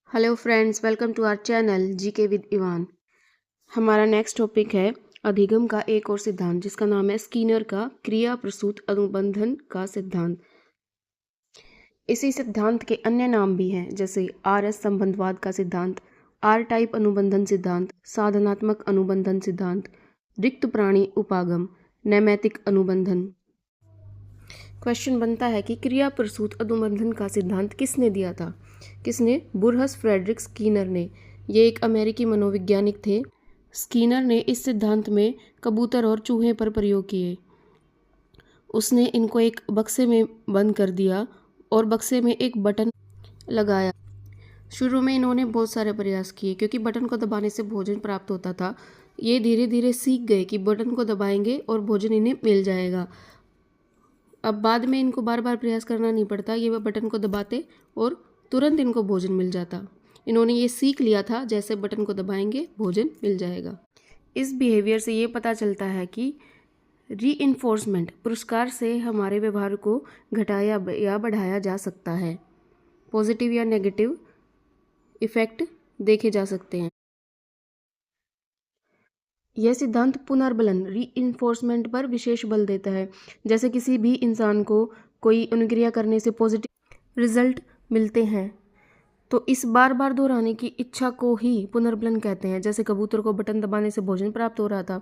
Hello friends, welcome to our channel GK with Ivan. हमारा next topic है अधिगम का एक और सिद्धांत, जिसका नाम है स्कीनर का क्रिया प्रसूत अनुबंधन का सिद्धांत। इसी सिद्धांत के अन्य नाम भी हैं, जैसे आरएस संबंधवाद का सिद्धांत, आर टाइप अनुबंधन सिद्धांत, साधनात्मक अनुबंधन सिद्धांत, रिक्त प्राणी उपागम, नैमित्तिक अनुबंधन। क्वेश्चन बनता है कि क्रिया प्रसूत अनुबंधन का सिद्धांत किसने दिया था? किसने? बुरहस फ्रेडरिक स्कीनर ने। ये एक अमेरिकी मनोवैज्ञानिक थे। स्कीनर ने इस सिद्धांत में कबूतर और चूहे पर प्रयोग किए। उसने इनको एक बक्से में बंद कर दिया और बक्से में एक बटन लगाया। शुरू में इन्होंने बहुत सारे प्रयास किए, क्योंकि बटन को दबाने से भोजन प्राप्त होता था। ये धीरे धीरे सीख गए कि बटन को दबाएंगे और भोजन इन्हें मिल जाएगा। अब बाद में इनको बार बार प्रयास करना नहीं पड़ता, ये वह बटन को दबाते और तुरंत इनको भोजन मिल जाता। इन्होंने ये सीख लिया था, जैसे बटन को दबाएंगे भोजन मिल जाएगा। इस बिहेवियर से ये पता चलता है कि रीइंफोर्समेंट, पुरस्कार से हमारे व्यवहार को घटाया या बढ़ाया जा सकता है। पॉजिटिव या नेगेटिव इफेक्ट देखे जा सकते हैं। यह सिद्धांत पुनर्बलन, रीइंफोर्समेंट पर विशेष बल देता है। जैसे किसी भी इंसान को कोई अनुक्रिया करने से पॉजिटिव रिजल्ट मिलते हैं, तो इस बार बार दोहराने की इच्छा को ही पुनर्बलन कहते हैं। जैसे कबूतर को बटन दबाने से भोजन प्राप्त हो रहा था,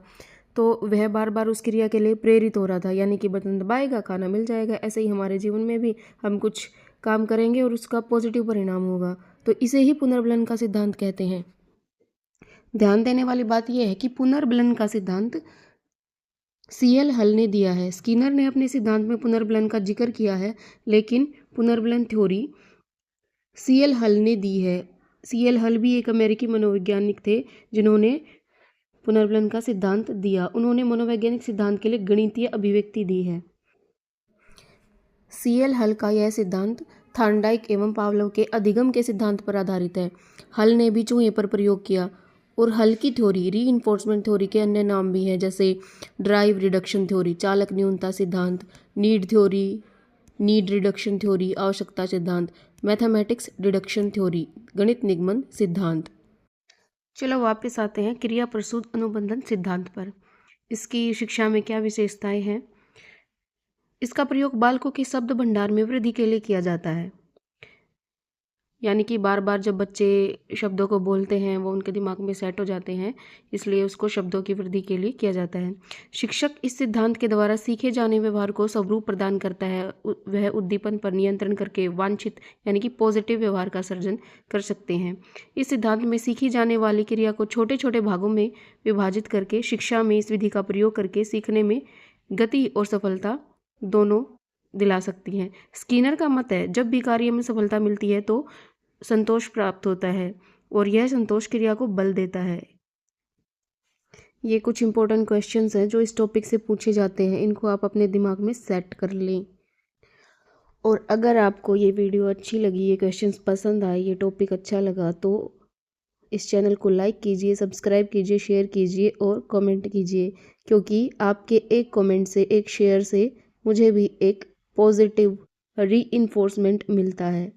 तो वह बार बार उस क्रिया के लिए प्रेरित हो रहा था, यानी कि बटन दबाएगा खाना मिल जाएगा। ऐसे ही हमारे जीवन में भी हम कुछ काम करेंगे और उसका पॉजिटिव परिणाम होगा, तो इसे ही पुनर्बलन का सिद्धांत कहते हैं। ध्यान देने वाली बात यह है कि पुनर्बलन का सिद्धांत सीएल हल ने दिया है। स्कीनर ने अपने सिद्धांत में पुनर्बलन का जिक्र किया है, लेकिन पुनर्बलन थ्योरी सीएल हल ने दी है। सीएल हल भी एक अमेरिकी मनोवैज्ञानिक थे, जिन्होंने पुनर्बलन का सिद्धांत दिया। उन्होंने मनोवैज्ञानिक सिद्धांत के लिए गणितीय अभिव्यक्ति दी है। सीएल हल का यह सिद्धांत थार्नडाइक एवं पावलोव के अधिगम के सिद्धांत पर आधारित है। हल ने भी चूहे पर प्रयोग किया। और हल की थ्योरी, रीइंफोर्समेंट थ्योरी के अन्य नाम भी हैं, जैसे ड्राइव रिडक्शन थ्योरी, चालक न्यूनता सिद्धांत, need theory, need reduction theory, आवश्यकता सिद्धांत, मैथमेटिक्स डिडक्शन थ्योरी, गणित निगमन सिद्धांत। चलो वापस आते हैं क्रिया प्रसूत अनुबंधन सिद्धांत पर। इसकी शिक्षा में क्या विशेषताएं हैं? इसका प्रयोग बालकों के शब्द भंडार में वृद्धि के लिए किया जाता है। यानी कि बार बार जब बच्चे शब्दों को बोलते हैं, वो उनके दिमाग में सेट हो जाते हैं, इसलिए उसको शब्दों की वृद्धि के लिए किया जाता है। शिक्षक इस सिद्धांत के द्वारा सीखे जाने व्यवहार को स्वरूप प्रदान करता है। वह उद्दीपन पर नियंत्रण करके वांछित यानी कि पॉजिटिव व्यवहार का सर्जन कर सकते हैं। इस सिद्धांत में सीखी जाने वाली क्रिया को छोटे छोटे भागों में विभाजित करके शिक्षा में इस विधि का प्रयोग करके सीखने में गति और सफलता दोनों दिला सकती हैं। स्कीनर का मत है, जब भी कार्य में सफलता मिलती है तो संतोष प्राप्त होता है, और यह संतोष क्रिया को बल देता है। ये कुछ इंपॉर्टेंट क्वेश्चंस हैं जो इस टॉपिक से पूछे जाते हैं। इनको आप अपने दिमाग में सेट कर लें। और अगर आपको ये वीडियो अच्छी लगी, ये क्वेश्चंस पसंद आए, ये टॉपिक अच्छा लगा, तो इस चैनल को लाइक कीजिए, सब्सक्राइब कीजिए, शेयर कीजिए और कमेंट कीजिए, क्योंकि आपके एक कमेंट से, एक शेयर से मुझे भी एक पॉजिटिव रीइंफोर्समेंट मिलता है।